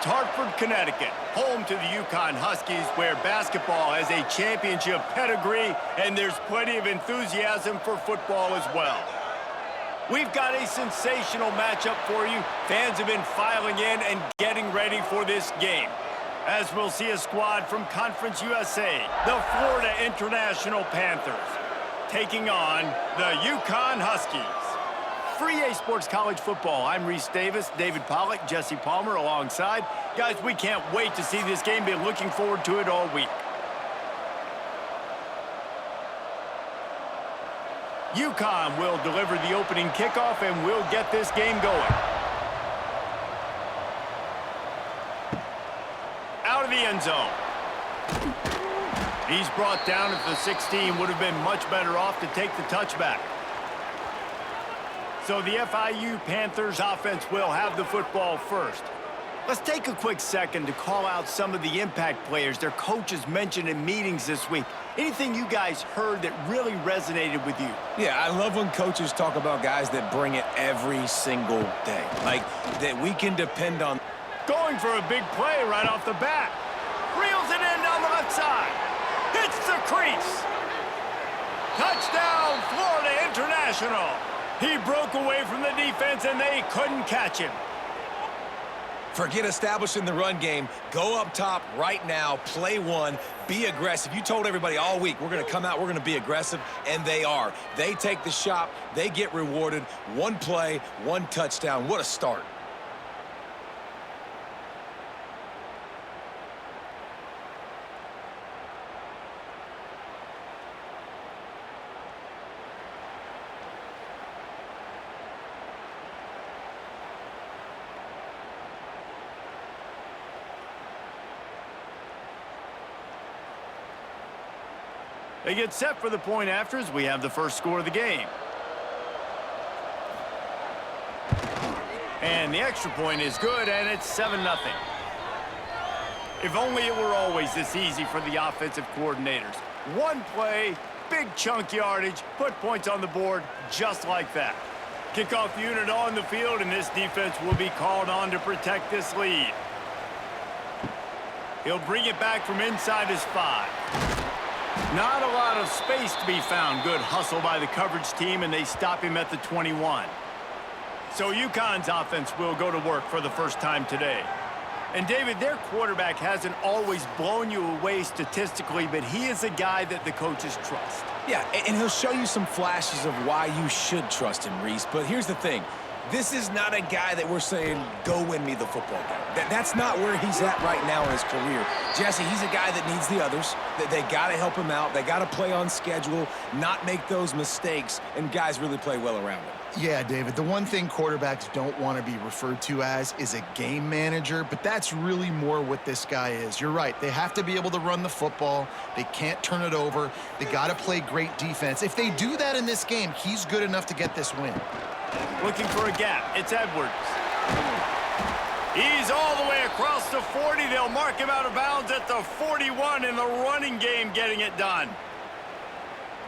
East Hartford, Connecticut, home to the Uconn Huskies, where basketball has a championship pedigree and there's plenty of enthusiasm for football as well. We've got a sensational matchup for you. Fans have been filing in and getting ready for this game, as we'll see a squad from Conference USA, the Florida International Panthers, taking on the Uconn Huskies. For EA Sports College Football, I'm Reese Davis, David Pollack, Jesse Palmer alongside. Guys, we can't wait to see this game. Been looking forward to it all week. Uconn will deliver the opening kickoff, and we'll get this game going. Out of the end zone. He's brought down at the 16. Would have been much better off to take the touchback. So the FIU Panthers offense will have the football first. Let's take a quick second to call out some of the impact players their coaches mentioned in meetings this week. Anything you guys heard that really resonated with you? Yeah, I love when coaches talk about guys that bring it every single day. Like, that we can depend on. Going for a big play right off the bat. Reels it in down the left side. Hits the crease. Touchdown, Florida International. He broke away from the defense, and they couldn't catch him. Forget establishing the run game. Go up top right now, play one, be aggressive. You told everybody all week, we're going to come out, we're going to be aggressive, and they are. They take the shot, they get rewarded. One play, one touchdown. What a start. They get set for the point after as we have the first score of the game. And the extra point is good, and it's 7-0. If only it were always this easy for the offensive coordinators. One play, big chunk yardage, put points on the board just like that. Kickoff unit on the field, and this defense will be called on to protect this lead. He'll bring it back from inside his 5. Not a lot of space to be found. Good hustle by the coverage team, and they stop him at the 21. So Uconn's offense will go to work for the first time today. And David, their quarterback hasn't always blown you away statistically, but he is a guy that the coaches trust. Yeah, and he'll show you some flashes of why you should trust him, Reese. But here's the thing. This is not a guy that we're saying, go win me the football game. That's not where he's at right now in his career. Jesse, he's a guy that needs the others. They got to help him out. They got to play on schedule, not make those mistakes, and guys really play well around him. Yeah, David, the one thing quarterbacks don't want to be referred to as is a game manager, but that's really more what this guy is. You're right. They have to be able to run the football. They can't turn it over. They got to play great defense. If they do that in this game, he's good enough to get this win. Looking for a gap. It's Edwards. He's all the way across the 40. They'll mark him out of bounds at the 41 in the running game, getting it done.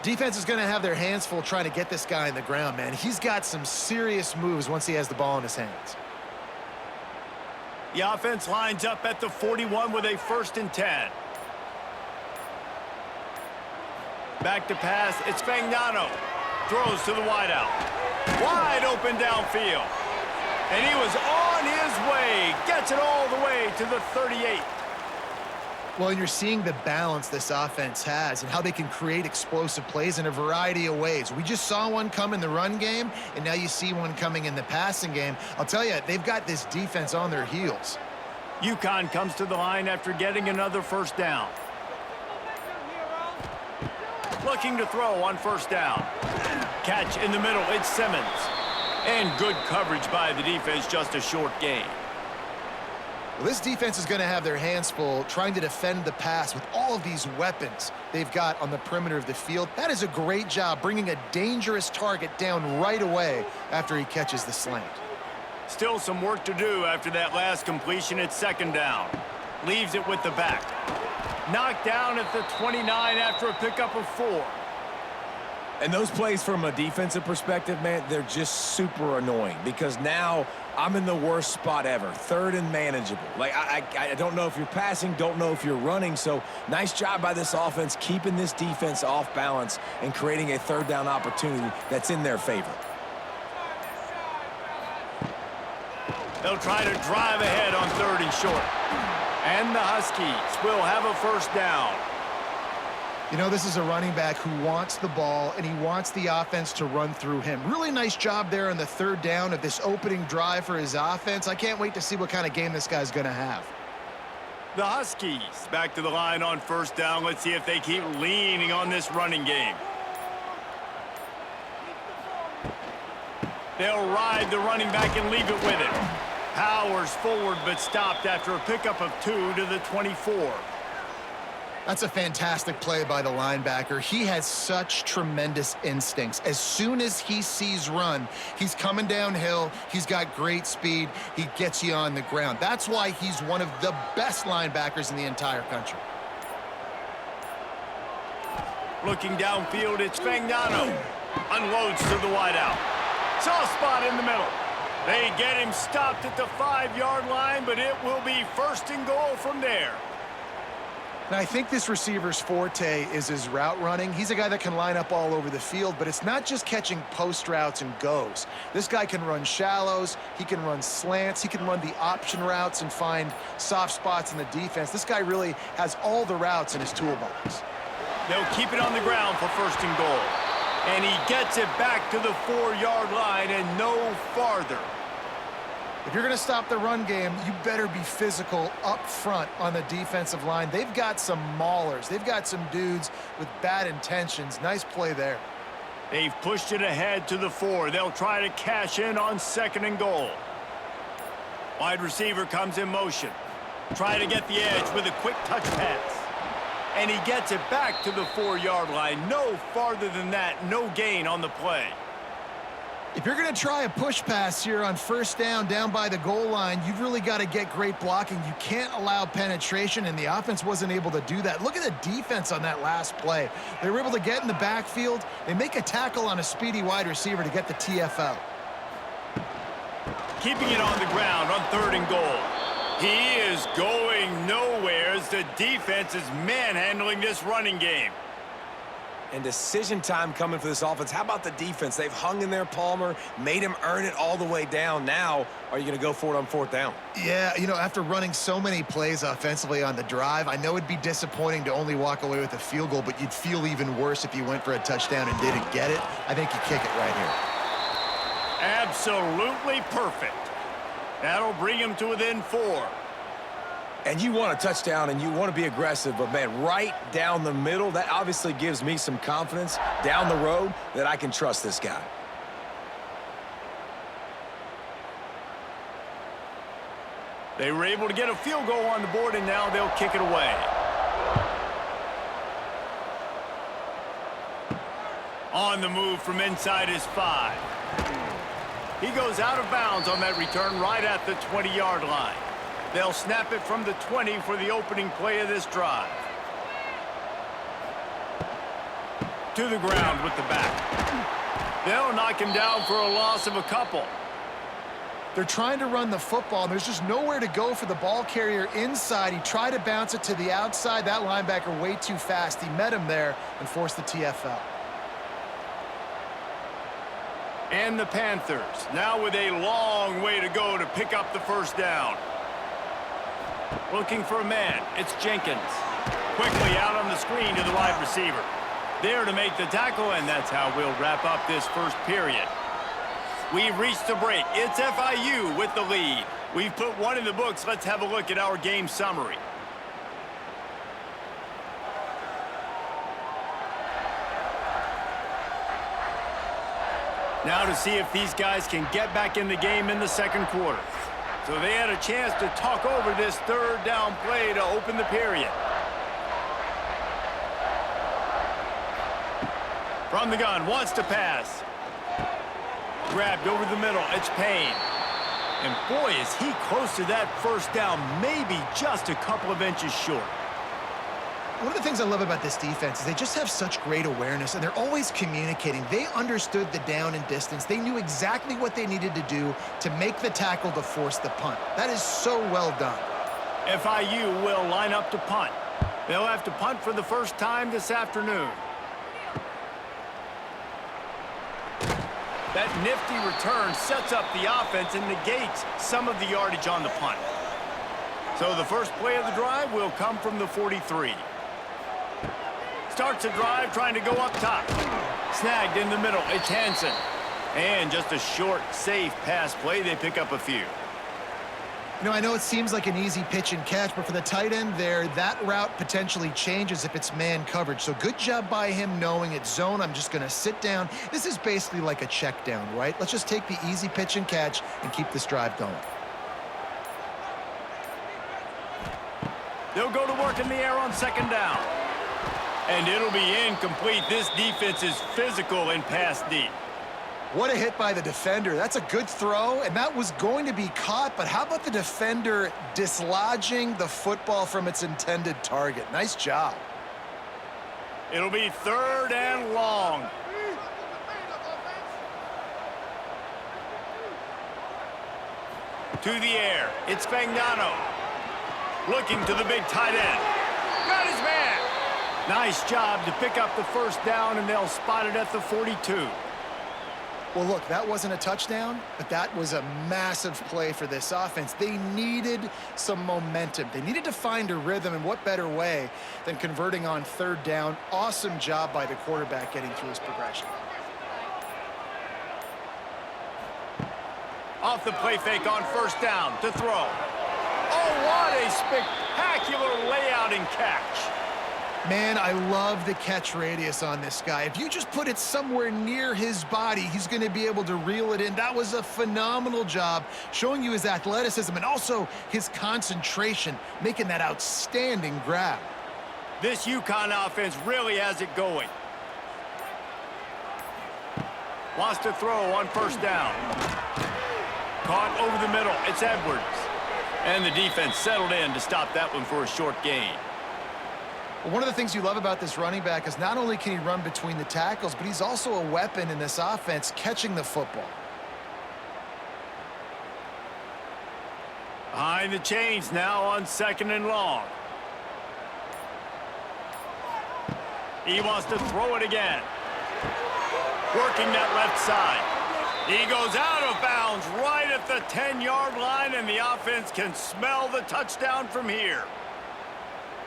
Defense is going to have their hands full trying to get this guy in the ground, man. He's got some serious moves once he has the ball in his hands. The offense lines up at the 41 with a 1st and 10. Back to pass. It's Fagnano. Throws to the wideout. Wide open downfield. And he was on his way. Gets it all the way to the 38. Well, and you're seeing the balance this offense has and how they can create explosive plays in a variety of ways. We just saw one come in the run game, and now you see one coming in the passing game. I'll tell you, they've got this defense on their heels. Uconn comes to the line after getting another 1st down. Looking to throw on 1st down. Catch in the middle, it's Simmons. And good coverage by the defense, just a short gain. Well, this defense is going to have their hands full trying to defend the pass with all of these weapons they've got on the perimeter of the field. That is a great job bringing a dangerous target down right away after he catches the slant. Still some work to do after that last completion. It's 2nd down. Leaves it with the back. Knocked down at the 29 after a pickup of 4. And those plays from a defensive perspective, man, they're just super annoying because now I'm in the worst spot ever, third and manageable. Like, I don't know if you're passing, don't know if you're running, so nice job by this offense keeping this defense off balance and creating a third down opportunity that's in their favor. They'll try to drive ahead on 3rd and short. And the Huskies will have a first down. You know, this is a running back who wants the ball, and he wants the offense to run through him. Really nice job there on the 3rd down of this opening drive for his offense. I can't wait to see what kind of game this guy's going to have. The Huskies back to the line on 1st down. Let's see if they keep leaning on this running game. They'll ride the running back and leave it with it. Powers forward, but stopped after a pickup of 2 to the 24. That's a fantastic play by the linebacker. He has such tremendous instincts. As soon as he sees run, he's coming downhill. He's got great speed. He gets you on the ground. That's why he's one of the best linebackers in the entire country. Looking downfield, it's Fagnano. Unloads to the wideout. Soft spot in the middle. They get him stopped at the 5-yard line, but it will be 1st and goal from there. Now, I think this receiver's forte is his route running. He's a guy that can line up all over the field, but it's not just catching post routes and goes. This guy can run shallows, he can run slants, he can run the option routes and find soft spots in the defense. This guy really has all the routes in his toolbox. They'll keep it on the ground for 1st and goal. And he gets it back to the 4-yard line and no farther. If you're going to stop the run game, you better be physical up front on the defensive line. They've got some maulers. They've got some dudes with bad intentions. Nice play there. They've pushed it ahead to the 4. They'll try to cash in on 2nd and goal. Wide receiver comes in motion. Try to get the edge with a quick touch pass. And he gets it back to the 4-yard line. No farther than that. No gain on the play. If you're going to try a push pass here on 1st down by the goal line, you've really got to get great blocking. You can't allow penetration, and the offense wasn't able to do that. Look at the defense on that last play. They were able to get in the backfield. They make a tackle on a speedy wide receiver to get the TFL. Keeping it on the ground on 3rd and goal. He is going nowhere as the defense is manhandling this running game. And decision time coming for this offense. How about the defense? They've hung in there, Palmer, made him earn it all the way down. Now, are you going to go for it on 4th down? Yeah, you know, after running so many plays offensively on the drive, I know it'd be disappointing to only walk away with a field goal, but you'd feel even worse if you went for a touchdown and didn't get it. I think you kick it right here. Absolutely perfect. That'll bring him to within 4. And you want a touchdown and you want to be aggressive, but, man, right down the middle, that obviously gives me some confidence down the road that I can trust this guy. They were able to get a field goal on the board, and now they'll kick it away. On the move from inside his 5. He goes out of bounds on that return right at the 20-yard line. They'll snap it from the 20 for the opening play of this drive. To the ground with the back. They'll knock him down for a loss of a couple. They're trying to run the football, and there's just nowhere to go for the ball carrier inside. He tried to bounce it to the outside. That linebacker way too fast. He met him there and forced the TFL. And the Panthers now with a long way to go to pick up the 1st down. Looking for a man. It's Jenkins. Quickly out on the screen to the wide receiver. There to make the tackle, and that's how we'll wrap up this 1st period. We've reached the break. It's FIU with the lead. We've put 1 in the books. Let's have a look at our game summary. Now to see if these guys can get back in the game in the 2nd quarter. So they had a chance to talk over this 3rd down play to open the period. From the gun, wants to pass. Grabbed over the middle, it's Payne. And boy, is he close to that 1st down, maybe just a couple of inches short. One of the things I love about this defense is they just have such great awareness, and they're always communicating. They understood the down and distance. They knew exactly what they needed to do to make the tackle to force the punt. That is so well done. FIU will line up to punt. They'll have to punt for the first time this afternoon. That nifty return sets up the offense and negates some of the yardage on the punt. So the first play of the drive will come from the 43. Starts the drive trying to go up top. Snagged in the middle. It's Hansen. And just a short, safe pass play. They pick up a few. You know, I know it seems like an easy pitch and catch, but for the tight end there, that route potentially changes if it's man coverage. So good job by him knowing it's zone. I'm just going to sit down. This is basically like a check down, right? Let's just take the easy pitch and catch and keep this drive going. They'll go to work in the air on second down. And it'll be incomplete. This defense is physical and pass deep. What a hit by the defender. That's a good throw, and that was going to be caught, but how about the defender dislodging the football from its intended target? Nice job. It'll be third and long. To the air. It's Fagnano. Looking to the big tight end. Got his man. Nice job to pick up the first down, and they'll spot it at the 42. Well, look, that wasn't a touchdown, but that was a massive play for this offense. They needed some momentum. They needed to find a rhythm, and what better way than converting on third down. Awesome job by the quarterback getting through his progression. Off the play fake on first down to throw. Oh, what a spectacular layout and catch. Man, I love the catch radius on this guy. If you just put it somewhere near his body, he's going to be able to reel it in. That was a phenomenal job, showing you his athleticism and also his concentration, making that outstanding grab. This Uconn offense really has it going. Wants to throw on first down. Caught over the middle. It's Edwards. And the defense settled in to stop that one for a short gain. Well, one of the things you love about this running back is not only can he run between the tackles, but he's also a weapon in this offense catching the football. Behind the chains now on second and long. He wants to throw it again. Working that left side. He goes out of bounds right at the 10-yard line, and the offense can smell the touchdown from here.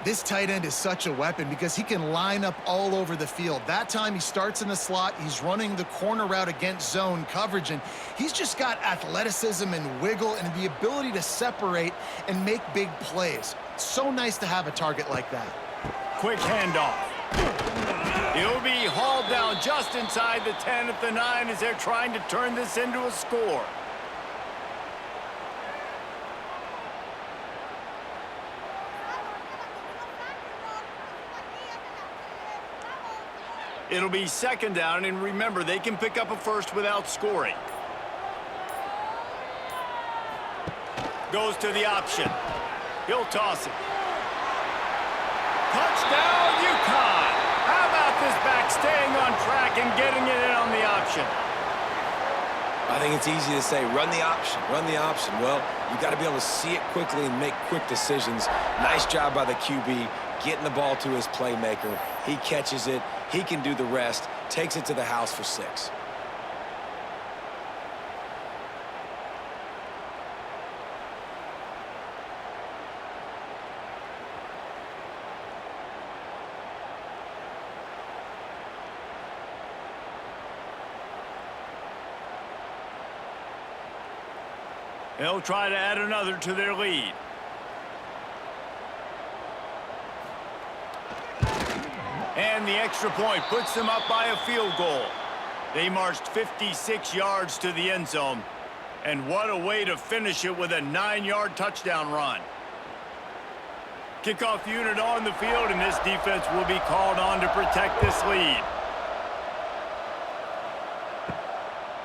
This tight end is such a weapon because he can line up all over the field. That time he starts in the slot, he's running the corner route against zone coverage, and he's just got athleticism and wiggle and the ability to separate and make big plays. So nice to have a target like that. Quick handoff. He'll be hauled down just inside the 10 at the 9 as they're trying to turn this into a score. It'll be second down, and remember, they can pick up a first without scoring. Goes to the option. He'll toss it. Touchdown, Uconn! How about this back staying on track and getting it in on the option? I think it's easy to say, run the option, run the option. Well, you got to be able to see it quickly and make quick decisions. Nice job by the QB, getting the ball to his playmaker. He catches it. He can do the rest, takes it to the house for 6. They'll try to add another to their lead. And the extra point puts them up by a field goal. They marched 56 yards to the end zone. And what a way to finish it with a 9-yard touchdown run. Kickoff unit on the field, and this defense will be called on to protect this lead.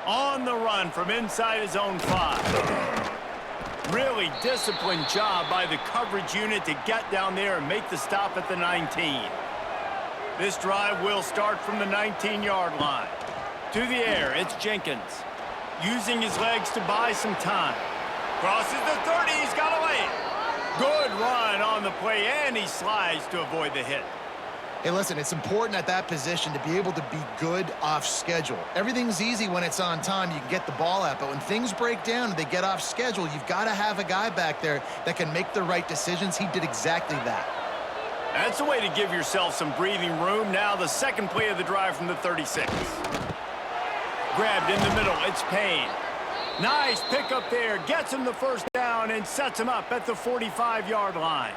On the run from inside his own 5. Really disciplined job by the coverage unit to get down there and make the stop at the 19. This drive will start from the 19-yard line. To the air, it's Jenkins. Using his legs to buy some time. Crosses the 30, he's got away. Good run on the play, and he slides to avoid the hit. Hey, listen, it's important at that position to be able to be good off schedule. Everything's easy when it's on time. You can get the ball out, but when things break down and they get off schedule, you've got to have a guy back there that can make the right decisions. He did exactly that. That's a way to give yourself some breathing room. Now the second play of the drive from the 36. Grabbed in the middle, it's Payne. Nice pick up there, gets him the first down and sets him up at the 45-yard line.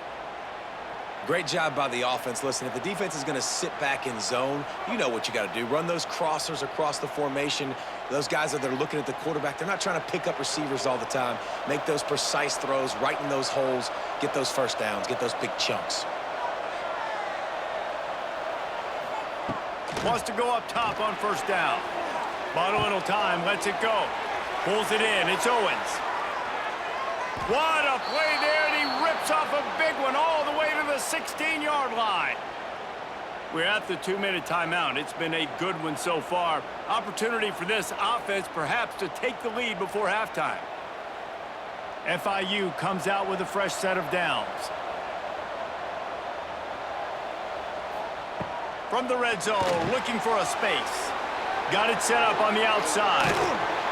Great job by the offense. Listen, if the defense is going to sit back in zone, you know what you got to do. Run those crossers across the formation. Those guys that are looking at the quarterback, they're not trying to pick up receivers all the time. Make those precise throws, right in those holes, get those first downs, get those big chunks. Wants to go up top on first down. Bought a little time, lets it go. Pulls it in, it's Owens. What a play there, and he rips off a big one all the way to the 16-yard line. We're at the 2-minute timeout. It's been a good one so far. Opportunity for this offense perhaps to take the lead before halftime. FIU comes out with a fresh set of downs. From the red zone, looking for a space. Got it set up on the outside.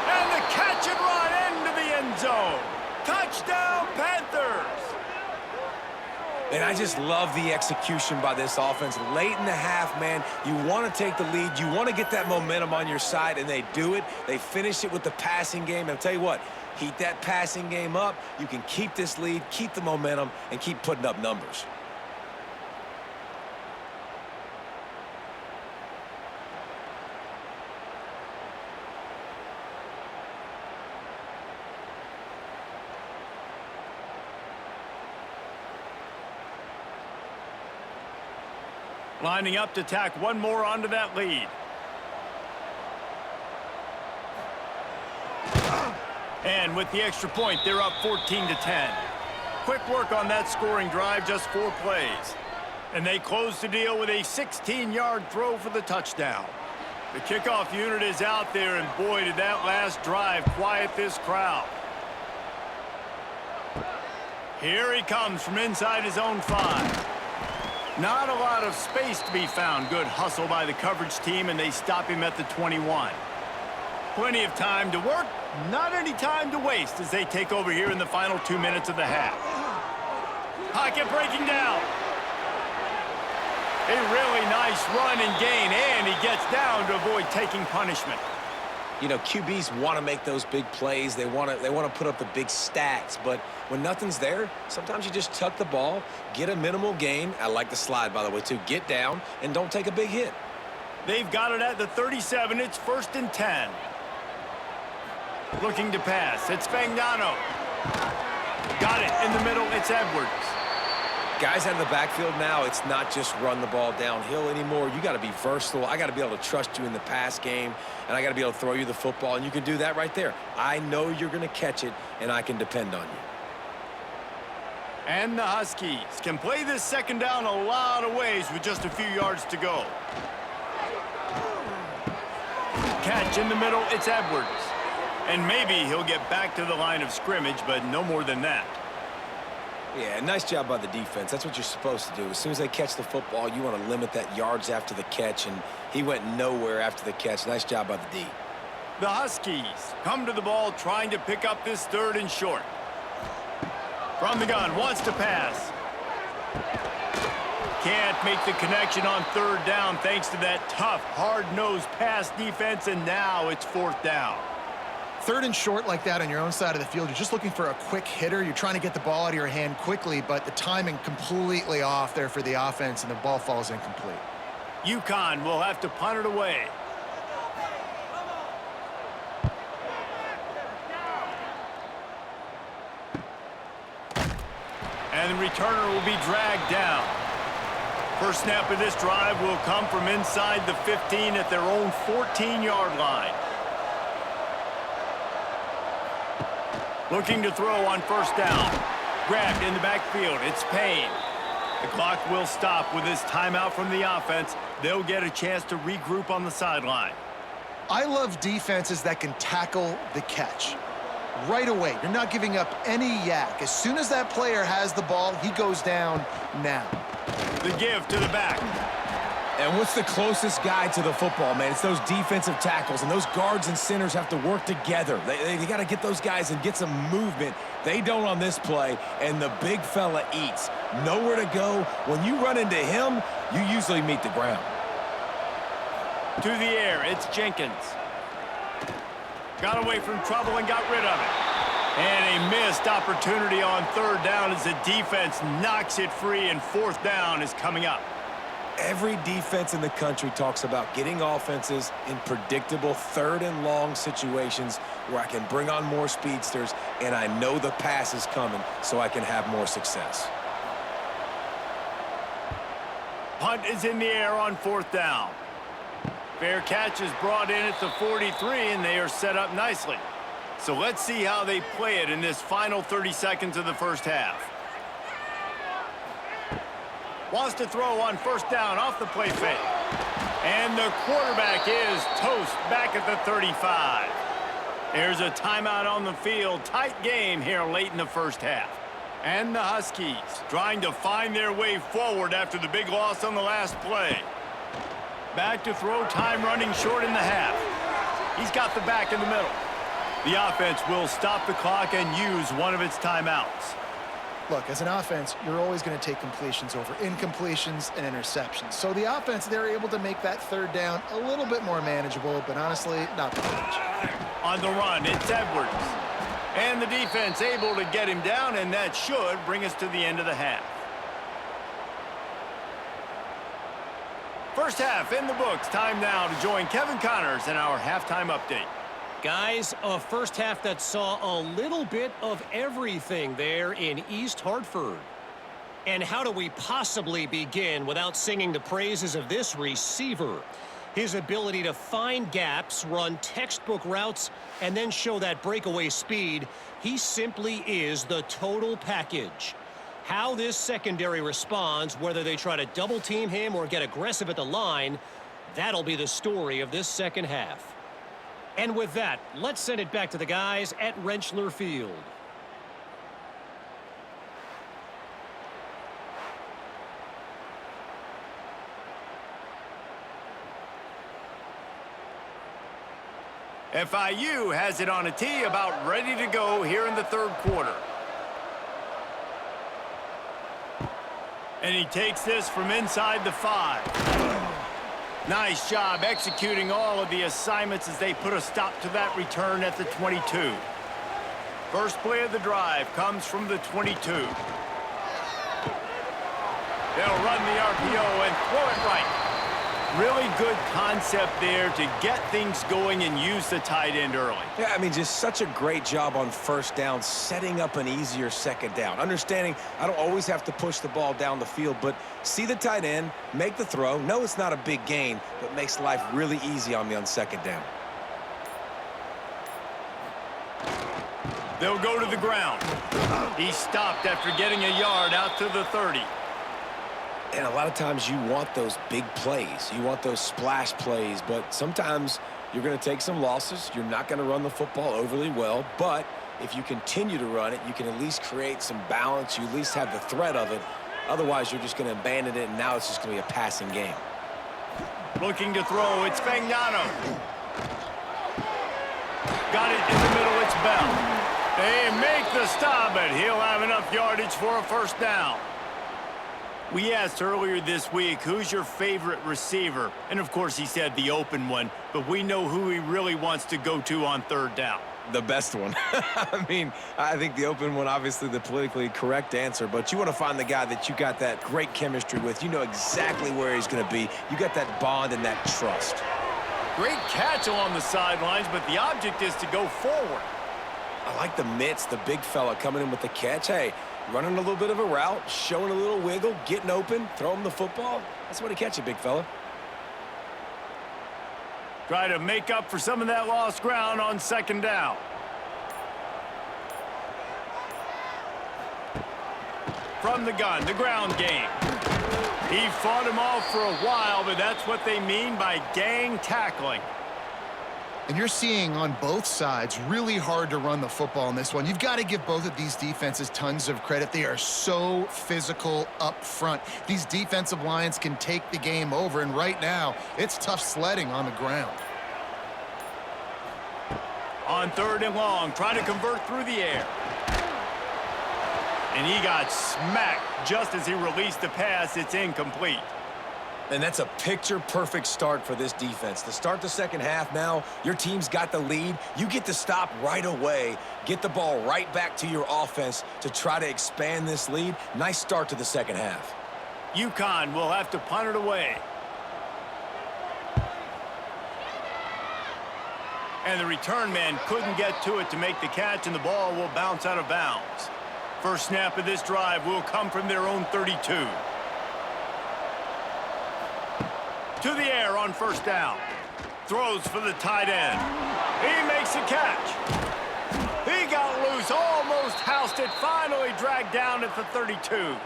And the catch and run into the end zone. Touchdown, Panthers! And I just love the execution by this offense. Late in the half, man, you want to take the lead. You want to get that momentum on your side, and they do it. They finish it with the passing game. And I'll tell you what, heat that passing game up. You can keep this lead, keep the momentum, and keep putting up numbers. Lining up to tack one more onto that lead. And with the extra point, they're up 14-10. Quick work on that scoring drive, just 4 plays. And they close the deal with a 16-yard throw for the touchdown. The kickoff unit is out there, and boy, did that last drive quiet this crowd. Here he comes from inside his own 5. Not a lot of space to be found. Good hustle by the coverage team, and they stop him at the 21. Plenty of time to work, not any time to waste as they take over here in the final 2 minutes of the half. Pocket breaking down. A really nice run and gain, and he gets down to avoid taking punishment. You know, QBs want to make those big plays. They want to put up the big stats. But when nothing's there, sometimes you just tuck the ball, get a minimal gain. I like the slide, by the way, too. Get down and don't take a big hit. They've got it at the 37. It's 1st and 10. Looking to pass. It's Fagnano. Got it in the middle. It's Edwards. Guys out of the backfield now, it's not just run the ball downhill anymore. You got to be versatile. I got to be able to trust you in the pass game, and I got to be able to throw you the football, and you can do that right there. I know you're going to catch it, and I can depend on you. And the Huskies can play this second down a lot of ways with just a few yards to go. Catch in the middle, it's Edwards. And maybe he'll get back to the line of scrimmage, but no more than that. Yeah, nice job by the defense. That's what you're supposed to do. As soon as they catch the football, you want to limit that yards after the catch, and he went nowhere after the catch. Nice job by the D. The Huskies come to the ball trying to pick up this 3rd and short. From the gun, wants to pass. Can't make the connection on 3rd down thanks to that tough, hard-nosed pass defense, and now it's 4th down. 3rd and short like that on your own side of the field, you're just looking for a quick hitter. You're trying to get the ball out of your hand quickly, but the timing completely off there for the offense, and the ball falls incomplete. Uconn will have to punt it away. And the returner will be dragged down. First snap of this drive will come from inside the 15 at their own 14-yard line. Looking to throw on first down. Grabbed in the backfield. It's Payne. The clock will stop with this timeout from the offense. They'll get a chance to regroup on the sideline. I love defenses that can tackle the catch. Right away, you're not giving up any yak. As soon as that player has the ball, he goes down now. The give to the back. And what's the closest guy to the football, man? It's those defensive tackles, and those guards and centers have to work together. They got to get those guys and get some movement. They don't on this play, and the big fella eats. Nowhere to go. When you run into him, you usually meet the ground. To the air, it's Jenkins. Got away from trouble and got rid of it. And a missed opportunity on third down as the defense knocks it free, and fourth down is coming up. Every defense in the country talks about getting offenses in predictable third and long situations where I can bring on more speedsters and I know the pass is coming so I can have more success. Punt is in the air on fourth down. Fair catch is brought in at the 43, and they are set up nicely. So let's see how they play it in this final 30 seconds of the first half. Wants to throw on first down off the play fake. And the quarterback is toast back at the 35. There's a timeout on the field. Tight game here late in the first half. And the Huskies trying to find their way forward after the big loss on the last play. Back to throw, time running short in the half. He's got the back in the middle. The offense will stop the clock and use one of its timeouts. Look, as an offense, you're always going to take completions over incompletions and interceptions. So the offense, they're able to make that third down a little bit more manageable, but honestly, not that much. On the run, it's Edwards. And the defense able to get him down, and that should bring us to the end of the half. First half in the books. Time now to join Kevin Connors in our halftime update. Guys, a first half that saw a little bit of everything there in East Hartford. And how do we possibly begin without singing the praises of this receiver? His ability to find gaps, run textbook routes, and then show that breakaway speed. He simply is the total package. How this secondary responds, whether they try to double team him or get aggressive at the line, that'll be the story of this second half. And with that, let's send it back to the guys at Rentschler Field. FIU has it on a tee, about ready to go here in the third quarter. And he takes this from inside the 5. Nice job executing all of the assignments as they put a stop to that return at the 22. First play of the drive comes from the 22. They'll run the RPO and throw it right. Really good concept there to get things going and use the tight end early. Yeah, I mean, just such a great job on first down, setting up an easier second down. Understanding I don't always have to push the ball down the field, but see the tight end, make the throw. No, it's not a big gain, but makes life really easy on me on second down. They'll go to the ground. He stopped after getting a yard out to the 30. And a lot of times you want those big plays. You want those splash plays, but sometimes you're going to take some losses. You're not going to run the football overly well, but if you continue to run it, you can at least create some balance. You at least have the threat of it. Otherwise, you're just going to abandon it, and now it's just going to be a passing game. Looking to throw, it's Fagnano. Got it in the middle, it's Bell. They make the stop, but he'll have enough yardage for a first down. We asked earlier this week, who's your favorite receiver? And, of course, he said the open one, but we know who he really wants to go to on third down. The best one. I mean, I think the open one, obviously the politically correct answer, but you want to find the guy that you got that great chemistry with. You know exactly where he's going to be. You got that bond and that trust. Great catch along the sidelines, but the object is to go forward. I like the mitts, the big fella coming in with the catch. Hey, running a little bit of a route, showing a little wiggle, getting open, throw him the football. That's what he catch it, big fella. Try to make up for some of that lost ground on second down. from the gun, the ground game. He fought him off for a while, but that's what they mean by gang tackling. And you're seeing on both sides really hard to run the football in this one. You've got to give both of these defenses tons of credit. They are so physical up front. These defensive lines can take the game over, and right now, it's tough sledding on the ground. On 3rd and long, trying to convert through the air. And he got smacked just as he released the pass. It's incomplete. And that's a picture-perfect start for this defense. To start the second half now, your team's got the lead. You get to stop right away, get the ball right back to your offense to try to expand this lead. Nice start to the second half. Uconn will have to punt it away. And the return man couldn't get to it to make the catch, and the ball will bounce out of bounds. First snap of this drive will come from their own 32. To the air on 1st down. Throws for the tight end. He makes a catch. He got loose, almost housed it, finally dragged down at the 32.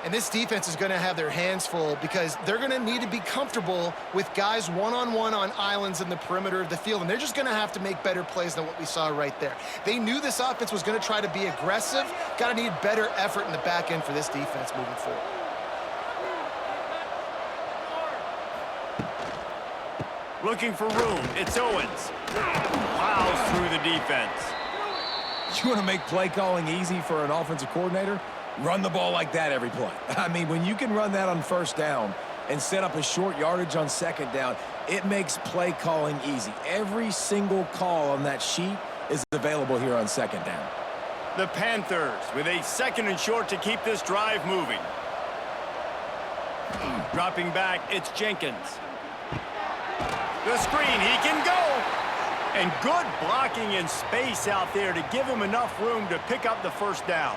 And this defense is going to have their hands full because they're going to need to be comfortable with guys one-on-one on islands in the perimeter of the field, and they're just going to have to make better plays than what we saw right there. They knew this offense was going to try to be aggressive. Got to need better effort in the back end for this defense moving forward. Looking for room. It's Owens. Plows through the defense. You want to make play calling easy for an offensive coordinator? Run the ball like that every play. I mean, when you can run that on 1st down and set up a short yardage on 2nd down, it makes play calling easy. Every single call on that sheet is available here on 2nd down. The Panthers with a 2nd and short to keep this drive moving. Dropping back, it's Jenkins. The screen, he can go. And good blocking in space out there to give him enough room to pick up the 1st down.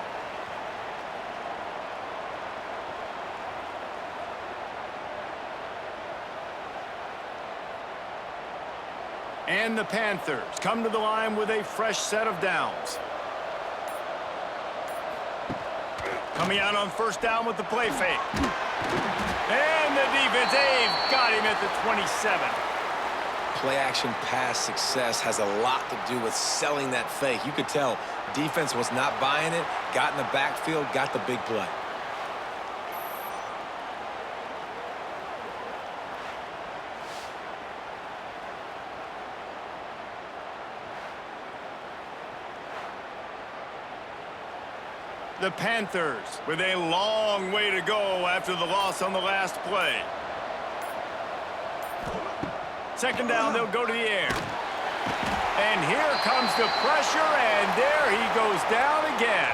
And the Panthers come to the line with a fresh set of downs. Coming out on 1st down with the play fake. And the defense, they've got him at the 27. Play-action pass success has a lot to do with selling that fake. You could tell defense was not buying it, got in the backfield, got the big play. The Panthers with a long way to go after the loss on the last play. 2nd down, they'll go to the air. And here comes the pressure, and there he goes down again.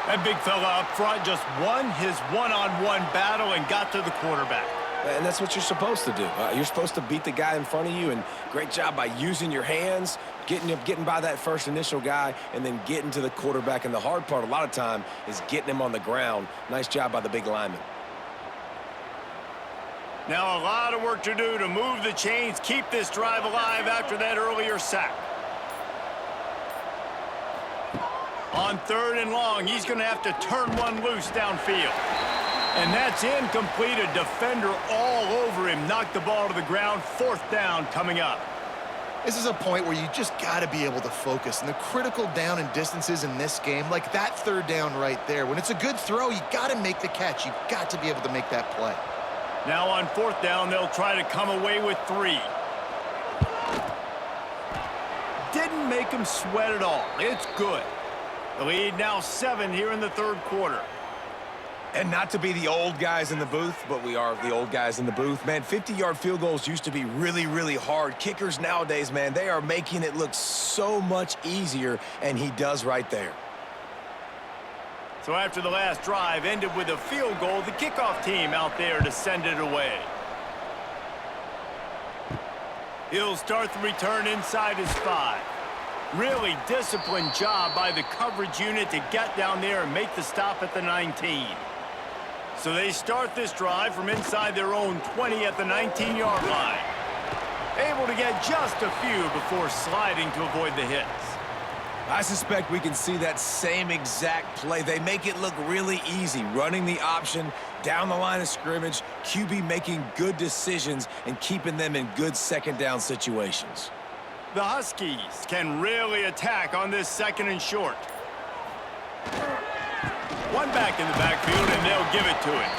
That big fella up front just won his one-on-one battle and got to the quarterback. And that's what you're supposed to do. You're supposed to beat the guy in front of you, and great job by using your hands, getting by that first initial guy, and then getting to the quarterback. And the hard part a lot of time is getting him on the ground. Nice job by the big lineman. Now a lot of work to do to move the chains, keep this drive alive after that earlier sack. On 3rd and long, he's going to have to turn one loose downfield. And that's incomplete. A defender all over him. Knocked the ball to the ground. 4th down coming up. This is a point where you just got to be able to focus. And the critical down and distances in this game, like that 3rd down right there, when it's a good throw, you got to make the catch. You've got to be able to make that play. Now on 4th down, they'll try to come away with 3. Didn't make him sweat at all. It's good. The lead now 7 here in the 3rd quarter. And not to be the old guys in the booth, but we are the old guys in the booth. Man, 50-yard field goals used to be really, really hard. Kickers nowadays, man, they are making it look so much easier, and he does right there. So after the last drive ended with a field goal, the kickoff team out there to send it away. He'll start the return inside his 5. Really disciplined job by the coverage unit to get down there and make the stop at the 19. So they start this drive from inside their own 20 at the 19-yard line. Able to get just a few before sliding to avoid the hits. I suspect we can see that same exact play. They make it look really easy, running the option down the line of scrimmage, QB making good decisions and keeping them in good second down situations. The Huskies can really attack on this 2nd and short. One back in the backfield, and they'll give it to him.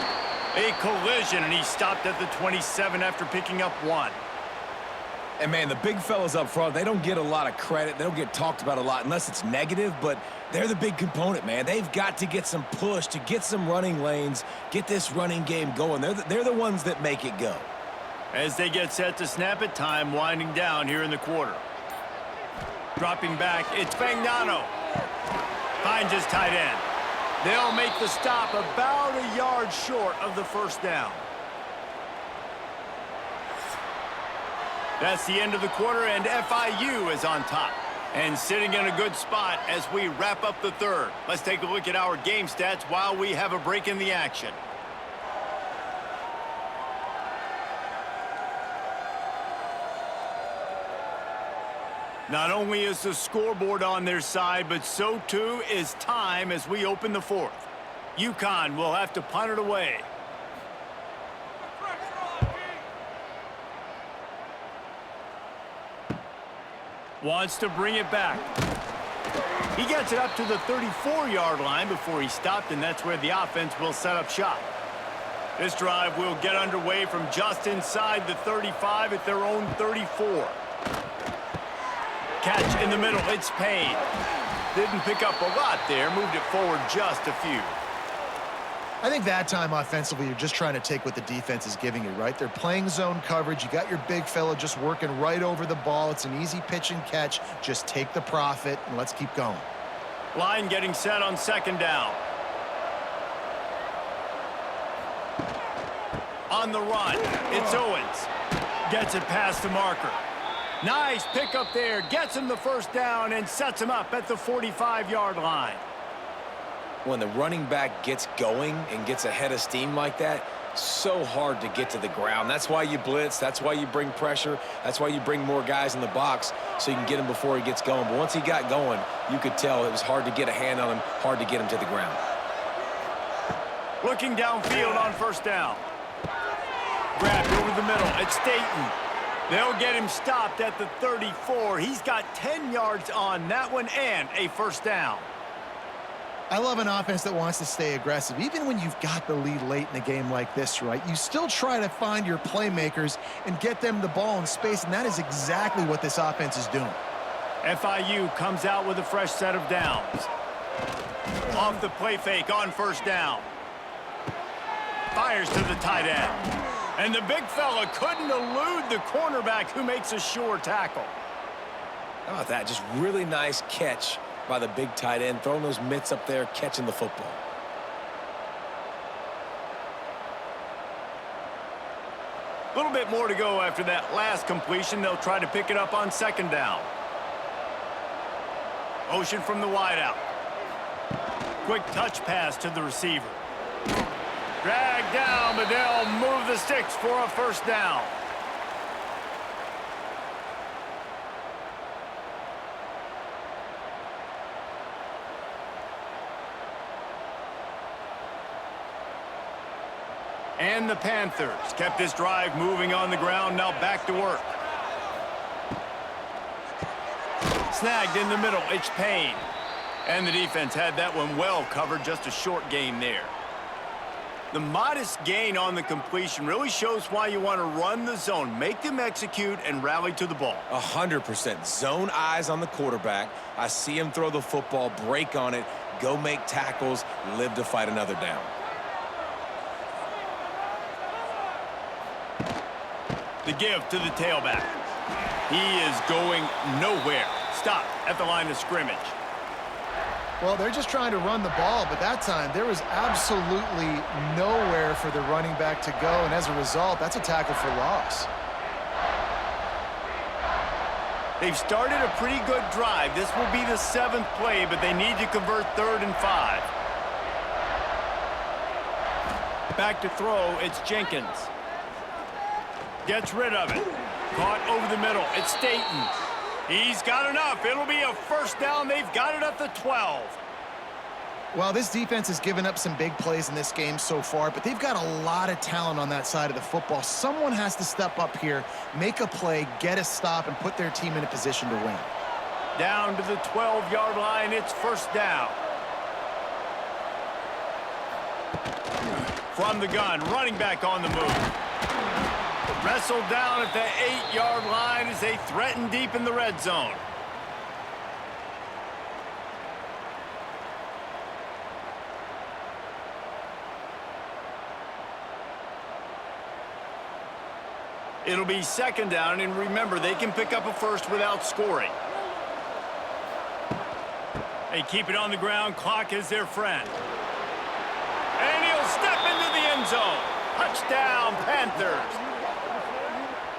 A collision, and he stopped at the 27 after picking up 1. And, man, the big fellas up front, they don't get a lot of credit. They don't get talked about a lot unless it's negative, but they're the big component, man. They've got to get some push, to get some running lanes, get this running game going. They're the ones that make it go. As they get set to snap it, time winding down here in the quarter. Dropping back, it's Fagnano. Finds his tight end. They'll make the stop about a yard short of the 1st down. That's the end of the quarter, and FIU is on top. And sitting in a good spot as we wrap up the 3rd. Let's take a look at our game stats while we have a break in the action. Not only is the scoreboard on their side, but so too is time as we open the 4th. Uconn will have to punt it away. Wants to bring it back. He gets it up to the 34-yard line before he stopped, and that's where the offense will set up shop. This drive will get underway from just inside the 35 at their own 34. Catch in the middle, it's Payne. Didn't pick up a lot there, moved it forward just a few. I think that time offensively, you're just trying to take what the defense is giving you, right? They're playing zone coverage. You got your big fella just working right over the ball. It's an easy pitch and catch. Just take the profit, and let's keep going. Line getting set on 2nd down. On the run, it's Owens. Gets it past the marker. Nice pickup there. Gets him the 1st down and sets him up at the 45-yard line. When the running back gets going and gets ahead of steam like that, so hard to get to the ground. That's why you blitz. That's why you bring pressure. That's why you bring more guys in the box so you can get him before he gets going. But once he got going, you could tell it was hard to get a hand on him, hard to get him to the ground. Looking downfield on 1st down. Grabbed over the middle. It's Staten. They'll get him stopped at the 34. He's got 10 yards on that one and a 1st down. I love an offense that wants to stay aggressive. Even when you've got the lead late in a game like this, right, you still try to find your playmakers and get them the ball in space, and that is exactly what this offense is doing. FIU comes out with a fresh set of downs. Off the play fake on 1st down. Fires to the tight end. And the big fella couldn't elude the cornerback who makes a sure tackle. How about that? Just really nice catch by the big tight end, throwing those mitts up there, catching the football. A little bit more to go after that last completion. They'll try to pick it up on 2nd down. Motion from the wideout. Quick touch pass to the receiver. Dragged down, but they'll move the sticks for a 1st down. And the Panthers kept this drive moving on the ground, now back to work. Snagged in the middle, it's Payne. And the defense had that one well covered, just a short gain there. The modest gain on the completion really shows why you want to run the zone, make them execute, and rally to the ball. 100%. Zone eyes on the quarterback. I see him throw the football, break on it, go make tackles, live to fight another down. The give to the tailback. He is going nowhere. Stop at the line of scrimmage. Well, they're just trying to run the ball, but that time there was absolutely nowhere for the running back to go, and as a result, that's a tackle for loss. They've started a pretty good drive. This will be the 7th play, but they need to convert 3rd and 5. Back to throw, it's Jenkins. Gets rid of it. Caught over the middle, it's Staten. He's got enough. It'll be a first down. They've got it at the 12. Well, this defense has given up some big plays in this game so far, but they've got a lot of talent on that side of the football. Someone has to step up here, make a play, get a stop, and put their team in a position to win. Down to the 12-yard line, it's first down. From the gun, running back on the move. Wrestled down at the 8-yard line as they threaten deep in the red zone. It'll be second down, and remember, they can pick up a first without scoring. They keep it on the ground. Clock is their friend. And he'll step into the end zone. Touchdown, Panthers.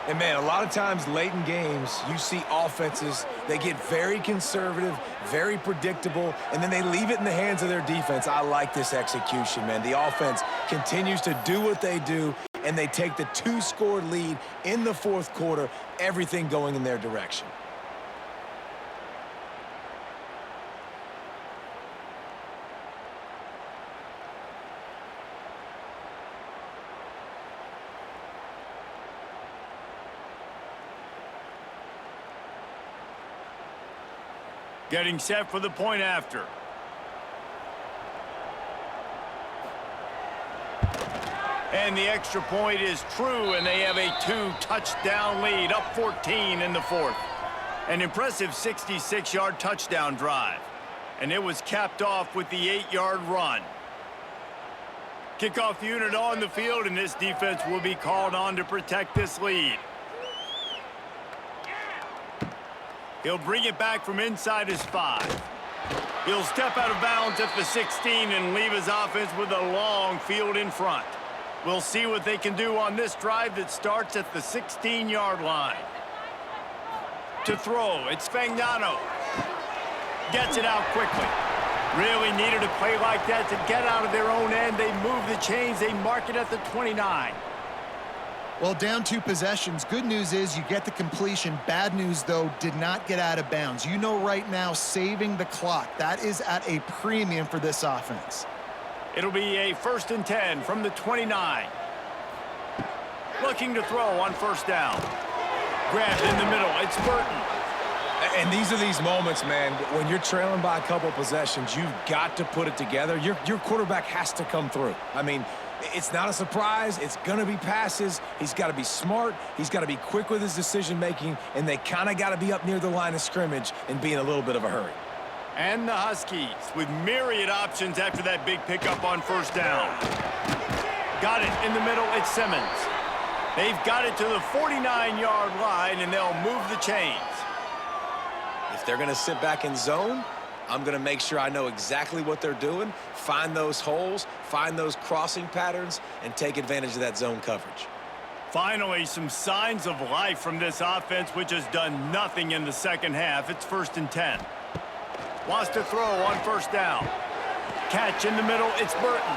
And, man, a lot of times late in games, you see offenses, they get very conservative, very predictable, and then they leave it in the hands of their defense. I like this execution, man. The offense continues to do what they do, and they take the 2-score lead in the fourth quarter, everything going in their direction. Getting set for the point after. And the extra point is true, and they have a 2-touchdown lead, up 14 in the fourth. An impressive 66-yard touchdown drive. And it was capped off with the 8-yard run. Kickoff unit on the field, and this defense will be called on to protect this lead. He'll bring it back from inside his 5. He'll step out of bounds at the 16 and leave his offense with a long field in front. We'll see what they can do on this drive that starts at the 16-yard line. To throw, it's Fagnano. Gets it out quickly. Really needed a play like that to get out of their own end. They move the chains. They mark it at the 29. Well, down 2 possessions. Good news is you get the completion. Bad news, though, did not get out of bounds. You know right now, saving the clock. That is at a premium for this offense. It'll be a 1st and 10 from the 29. Looking to throw on first down. Grabbed in the middle. It's Burton. And these are these moments, man, when you're trailing by a couple possessions, you've got to put it together. Your quarterback has to come through. I mean, it's not a surprise. It's going to be passes. He's got to be smart. He's got to be quick with his decision-making, and they kind of got to be up near the line of scrimmage and be in a little bit of a hurry. And the Huskies with myriad options after that big pickup on first down. Got it in the middle. It's Simmons. They've got it to the 49-yard line, and they'll move the chains. If they're going to sit back in zone, I'm going to make sure I know exactly what they're doing, find those holes, find those crossing patterns, and take advantage of that zone coverage. Finally, some signs of life from this offense, which has done nothing in the second half. It's 1st and 10. Wants to throw on first down. Catch in the middle. It's Burton.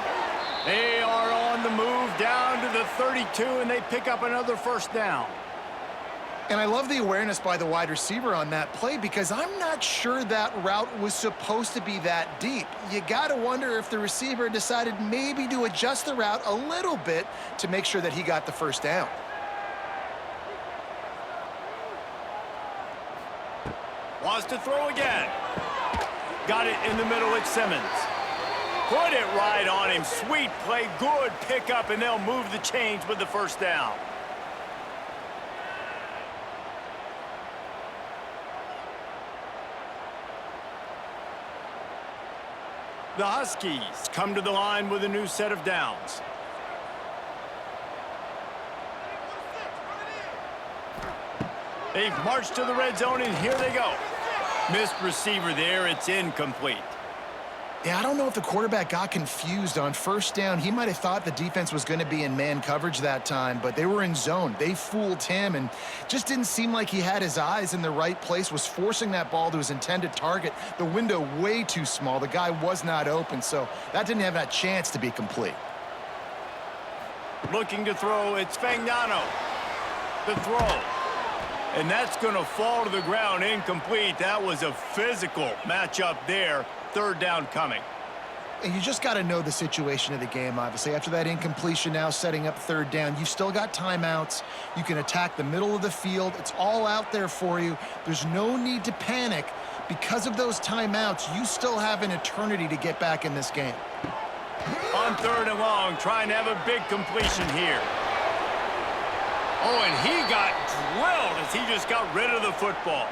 They are on the move down to the 32, and they pick up another first down. And I love the awareness by the wide receiver on that play because I'm not sure that route was supposed to be that deep. You got to wonder if the receiver decided maybe to adjust the route a little bit to make sure that he got the first down. Wants to throw again. Got it in the middle. It's Simmons. Put it right on him. Sweet play. Good pickup, and they'll move the chains with the first down. The Huskies come to the line with a new set of downs. They've marched to the red zone, and here they go. Missed receiver there. It's incomplete. Yeah, I don't know if the quarterback got confused on first down. He might have thought the defense was going to be in man coverage that time, but they were in zone. They fooled him and just didn't seem like he had his eyes in the right place, was forcing that ball to his intended target. The window way too small. The guy was not open, so that didn't have that chance to be complete. Looking to throw, it's Fagnano. The throw. And that's going to fall to the ground incomplete. That was a physical matchup there. Third down coming. And you just got to know the situation of the game, obviously. After that incompletion, now setting up third down, you've still got timeouts. You can attack the middle of the field. It's all out there for you. There's no need to panic. Because of those timeouts, you still have an eternity to get back in this game. On third and long, trying to have a big completion here. Oh, and he got drilled as he just got rid of the football.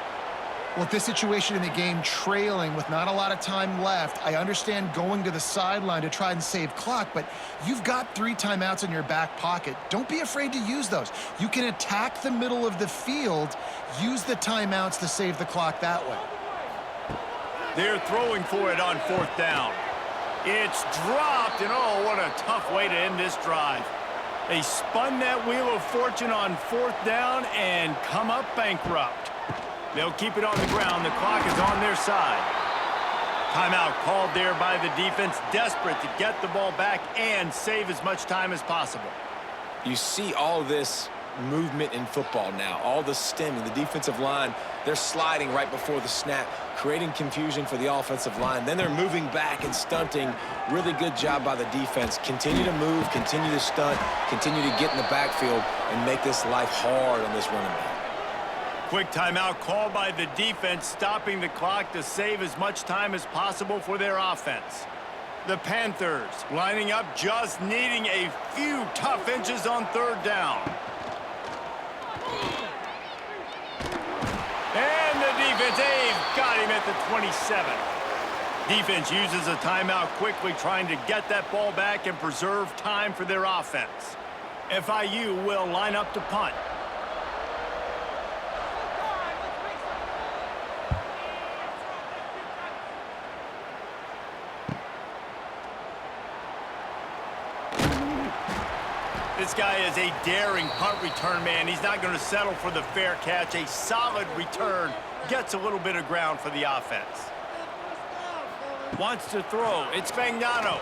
With this situation in the game, trailing with not a lot of time left, I understand going to the sideline to try and save clock, but you've got 3 timeouts in your back pocket. Don't be afraid to use those. You can attack the middle of the field, use the timeouts to save the clock that way. They're throwing for it on fourth down. It's dropped, and oh, what a tough way to end this drive. They spun that wheel of fortune on fourth down and come up bankrupt. They'll keep it on the ground. The clock is on their side. Timeout called there by the defense, desperate to get the ball back and save as much time as possible. You see all this movement in football now, all the stemming, the defensive line, they're sliding right before the snap, creating confusion for the offensive line. Then they're moving back and stunting. Really good job by the defense. Continue to move, continue to stunt, continue to get in the backfield and make this life hard on this running back. Quick timeout called by the defense, stopping the clock to save as much time as possible for their offense. The Panthers lining up, just needing a few tough inches on third down. And the defense, they've got him at the 27. Defense uses a timeout quickly, trying to get that ball back and preserve time for their offense. FIU will line up to punt. This guy is a daring punt return man. He's not going to settle for the fair catch. A solid return gets a little bit of ground for the offense. Wants to throw. It's Fagnano.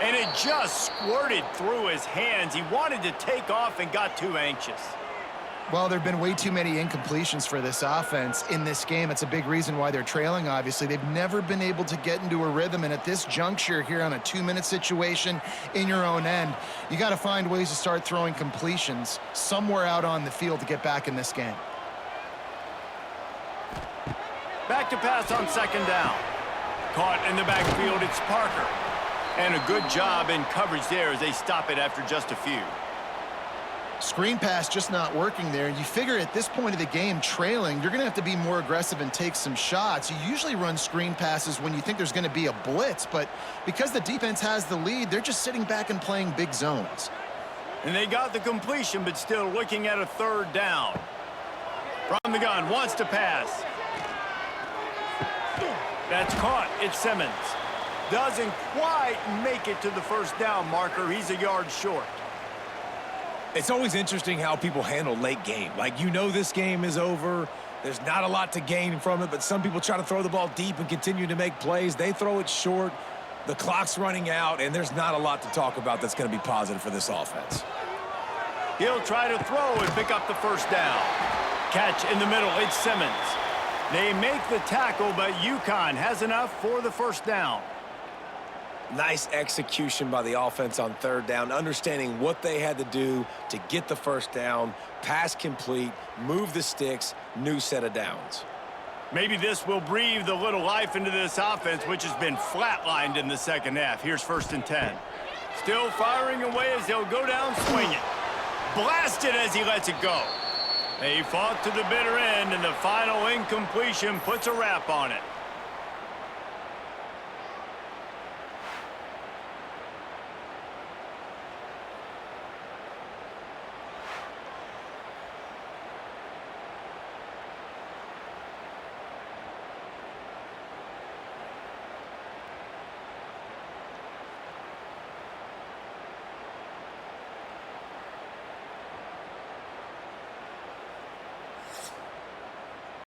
And it just squirted through his hands. He wanted to take off and got too anxious. Well, there have been way too many incompletions for this offense in this game. It's a big reason why they're trailing, obviously. They've never been able to get into a rhythm, and at this juncture here on a 2-minute situation in your own end, you got to find ways to start throwing completions somewhere out on the field to get back in this game. Back to pass on second down. Caught in the backfield, it's Parker. And a good job in coverage there as they stop it after just a few. Screen pass just not working there. You figure at this point of the game, trailing, you're going to have to be more aggressive and take some shots. You usually run screen passes when you think there's going to be a blitz, but because the defense has the lead, they're just sitting back and playing big zones. And they got the completion, but still looking at a third down. From the gun, wants to pass. That's caught. It's Simmons. Doesn't quite make it to the first down marker. He's a yard short. It's always interesting how people handle late game. Like, you know this game is over. There's not a lot to gain from it, but some people try to throw the ball deep and continue to make plays. They throw it short. The clock's running out, and there's not a lot to talk about that's going to be positive for this offense. He'll try to throw and pick up the first down. Catch in the middle. It's Simmons. They make the tackle, but Uconn has enough for the first down. Nice execution by the offense on third down, understanding what they had to do to get the first down, pass complete, move the sticks, new set of downs. Maybe this will breathe a little life into this offense, which has been flatlined in the second half. Here's 1st and 10. Still firing away as they'll go down swinging. Blasted as he lets it go. They fought to the bitter end, and the final incompletion puts a wrap on it.